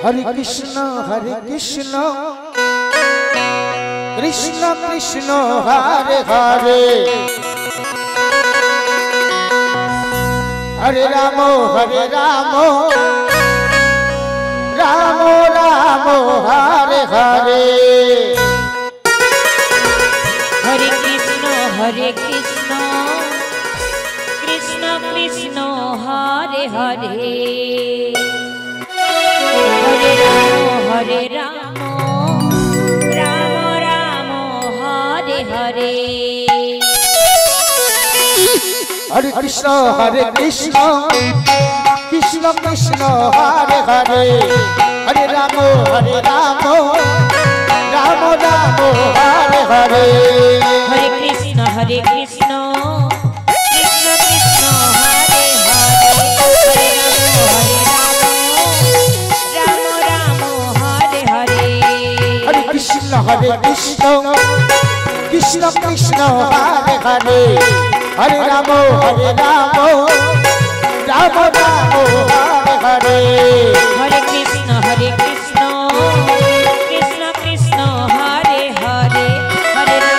Hare Krishna Krishna Krishna Hare Hare Hare Ram Ram Ram Hare Hare Hare Krishna Krishna Krishna Hare Hare Hare Ram Ram Ram Hare Hare Hare Krishna Krishna Krishna Hare Hare Hare Ram Ram Ram Hare Hare Hare Krishna Krishna Krishna Hare Hare Ram Ram Hare Hare Hare Krishna Krishna Krishna Hare Hare Hare Ram Ram Ram Hare Hare Hare Krishna Krishna Krishna Hare Hare Hare Ram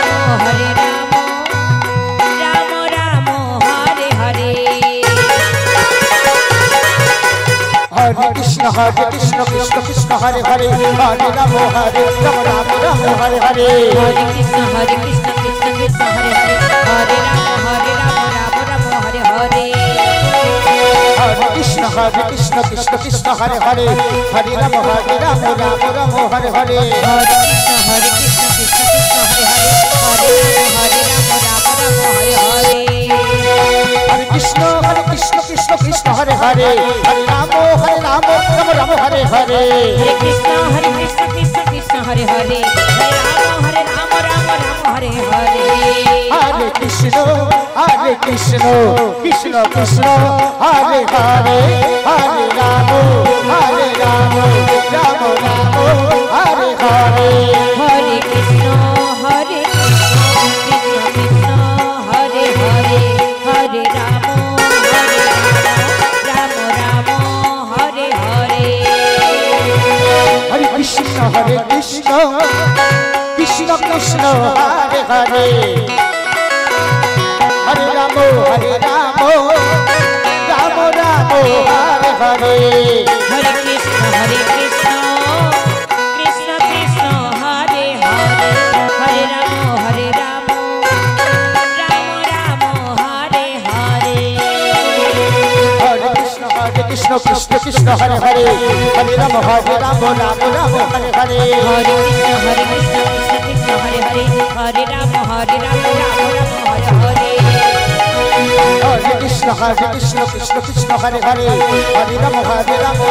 Ram Ram Hare Hare Hare Krishna Krishna Krishna Hare Hare Hare Ram Ram Hare Hare Hare Krishna Krishna Krishna Hare Hare Hare Ram Ram Hare Hare Hare Krishna Krishna Krishna Hare Hare Hare Ram Ram Hare Hare Hare Krishna Krishna Krishna Hare Hare Hare Ram Hare Hare Hare Krishna Krishna Krishna Hare Hare Hare Ram Ram Hare Hare Hare Krishna Krishna Hare Hare Hare Ram Hare Hare Hare Krishna Krishna Krishna Hare Hare Hare Ram Ram Hare Hare Hare Krishna Krishna Hare Hare Hare Ram Ram Hare Hare Hare Krishna Krishna Krishna Hare Hare Hare Ram Ram Hare Hare Hare Krishna Krishna Krishna Hare Hare Hare Ram Ram Hare Hare Hare Krishna Krishna Hare Hare Hare Ram Ram Hare Hare Hare Krishna Krishna Hare Hare Hare Ram Hare Hare Hare Krishna Krishna Hare Hare Hare Ram Hare Hare Hare Krishna Krishna Hare Hare Hare Ram Hare Hare Hare Krishna Krishna Hare Hare Hare Ram Hare Hare Hare Krishna Hare Krishna Krishna Krishna Hare Hare Hare Ram Ram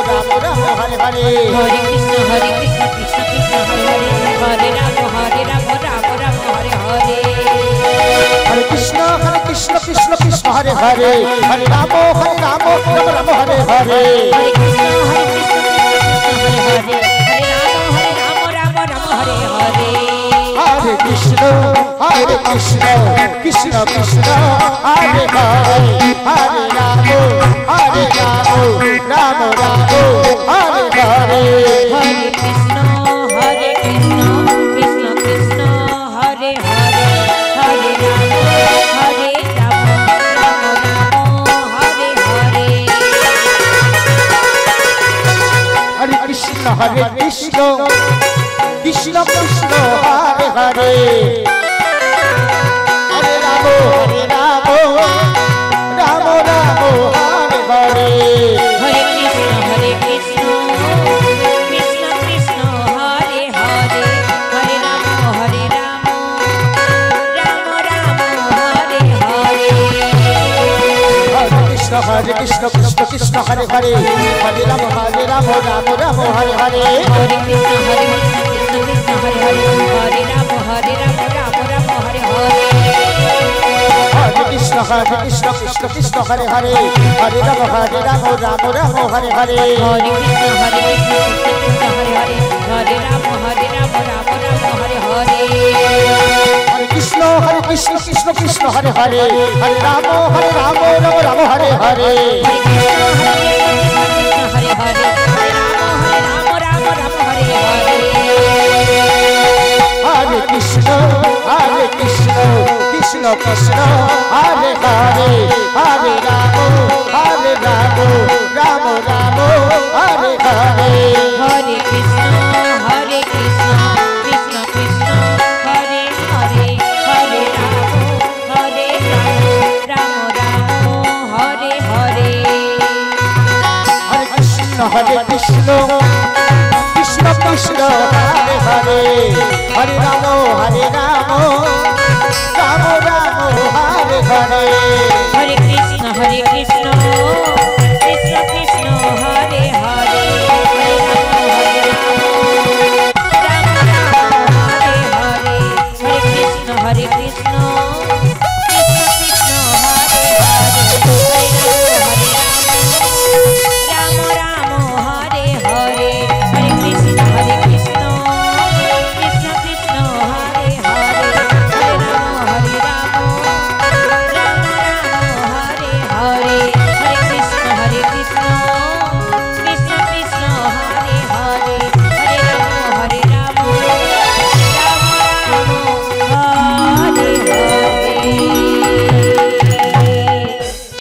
Hare Hare Hare Krishna Krishna Krishna Hare Hare Hare Ram Hare Hare Hare Krishna Krishna Krishna Hare Hare Hare Ram Ram Hare Hare Hare Krishna Krishna Krishna Hare Hare Hare Ram Hare Hare Hare Krishna Krishna Krishna Hare Hare Hare Ram Ram Hare Hare Hare Krishna Krishna Hare Hare Hare Ram Hare Hare Hare Krishna Krishna Hare Hare Hare Ram Hare Hare Hare Krishna Krishna Hare Hare Hare Ram Hare Hare Hare Krishna Krishna Hare Hare Hare Ram Hare Hare Hare Krishna Krishna Hare Hare Hare Ram Hare Ramo, Hare Ramo, Ramo Ramo, Hare Hare. Hare Krishna, Krishna Krishna, Hare Hare, Hare Ramo, Ramo Ramo, Hare Hare. Hare Krishna, Krishna Krishna, Hare Hare, Hare Ramo, Ramo Ramo, Hare Hare.